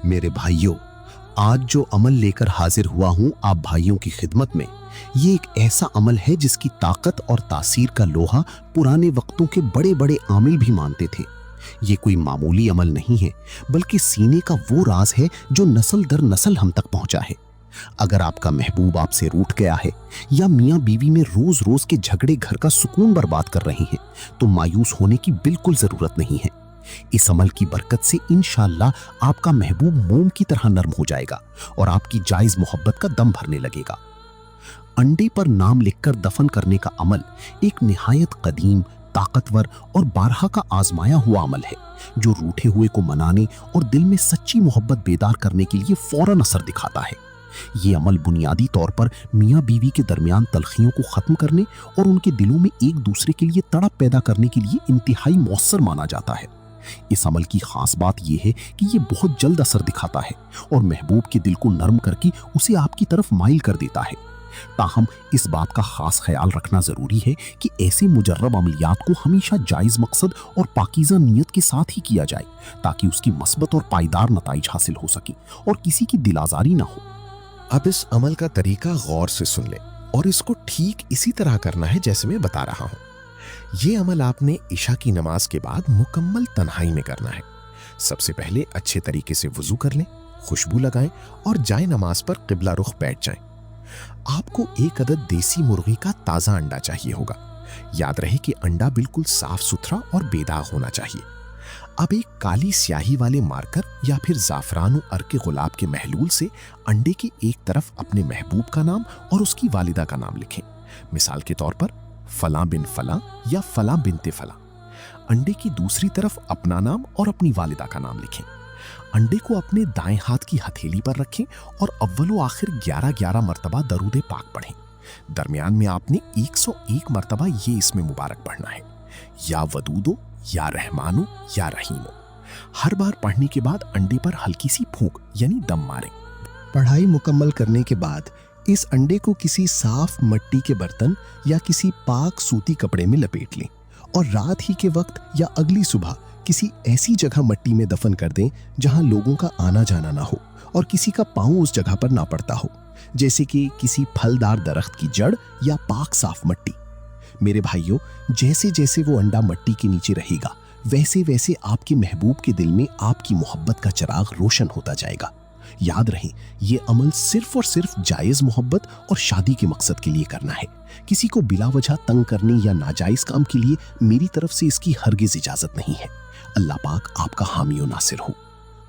मेरे भाइयों, आज जो अमल लेकर हाजिर हुआ हूं आप भाइयों की खिदमत में, ये एक ऐसा अमल है जिसकी ताकत और तासीर का लोहा पुराने वक्तों के बड़े बड़े आमिल भी मानते थे। ये कोई मामूली अमल नहीं है, बल्कि सीने का वो राज है जो नस्ल दर नस्ल हम तक पहुंचा है। अगर आपका महबूब आपसे रूठ गया है या मियाँ बीवी में रोज रोज के झगड़े घर का सुकून बर्बाद कर रहे हैं, तो मायूस होने की बिल्कुल जरूरत नहीं है। इस अमल की बरकत से इंशाअल्लाह आपका महबूब मोम की तरह नरम हो जाएगा और आपकी जायज मोहब्बत का दम भरने लगेगा। अंडे पर नाम लिखकर दफन करने का अमल एक निहायत कदीम, ताकतवर और बारहा का आजमाया हुआ अमल है, जो रूठे हुए को मनाने और दिल में सच्ची मोहब्बत बेदार करने के लिए फौरन असर दिखाता है। ये अमल बुनियादी तौर पर मियाँ बीवी के दरमियान तलखियों को खत्म करने और उनके दिलों में एक दूसरे के लिए तड़प पैदा करने के लिए इंतहाई मौसर माना जाता है। इस अमल की खास बात यह है कि ये बहुत जल्द असर दिखाता है और महबूब के दिल को नरम करके उसे आपकी तरफ माइल कर देता है। ताहम इस बात का खास ख्याल रखना जरूरी है कि ऐसे मुजर्रब अमलियात को हमेशा जायज मकसद और पाकीज़ा नीयत के साथ ही किया जाए, ताकि उसकी मस्बत और पायदार नताइज हासिल हो सके और किसी की दिल आजारी ना हो। अब इस अमल का तरीका गौर से सुन ले और इसको ठीक इसी तरह करना है जैसे मैं बता रहा हूं। ये अमल आपने इशा की नमाज के बाद मुकम्मल तन्हाई में करना है। सबसे पहले अच्छे तरीके से वुजू कर लें, खुशबू लगाएं और जाए नमाज पर किबला रुख बैठ जाएं। आपको एक अदद देसी मुर्गी का ताज़ा अंडा चाहिए होगा। याद रहे कि अंडा बिल्कुल साफ सुथरा और बेदाग होना चाहिए। अब एक काली स्याही वाले मार्कर या फिर ज़ाफ़रान अर्के गुलाब के महलूल से अंडे की एक तरफ अपने महबूब का नाम और उसकी वालिदा का नाम लिखें। मिसाल के तौर पर फलां बिन फलां या फलां बिनते फलां। अंडे की दूसरी तरफ अपना नाम और अपनी वालिदा का नाम लिखें। अंडे को अपने दाएं हाथ की हथेली पर रखें और अव्वलो आखिर 11-11 मरतबा दरूद पाक पढ़ें। दरमियान में आपने 101 मरतबा ये इसमें मुबारक पढ़ना है, या वदूदो, या रहमानो, या रहीमो। हर बार पढ़ने के बाद अंडे पर हल्की सी फूंक यानी दम मारें। पढ़ाई मुकम्मल करने के बाद इस अंडे को किसी साफ मिट्टी के बर्तन या किसी पाक सूती कपड़े में लपेट लें और रात ही के वक्त या अगली सुबह किसी ऐसी जगह मिट्टी में दफन कर दें जहां लोगों का आना जाना ना हो और किसी का पांव उस जगह पर ना पड़ता हो, जैसे कि किसी फलदार दरख्त की जड़ या पाक साफ मिट्टी। मेरे भाइयों, जैसे जैसे वो अंडा मिट्टी के नीचे रहेगा, वैसे वैसे आपके महबूब के दिल में आपकी मोहब्बत का चिराग रोशन होता जाएगा। याद रहे, ये अमल सिर्फ और सिर्फ जायज मोहब्बत और शादी के मकसद के लिए करना है। किसी को बिला वजह तंग करने या नाजायज काम के लिए मेरी तरफ से इसकी हरगिज इजाजत नहीं है। अल्लाह पाक आपका हामी और नासिर हो।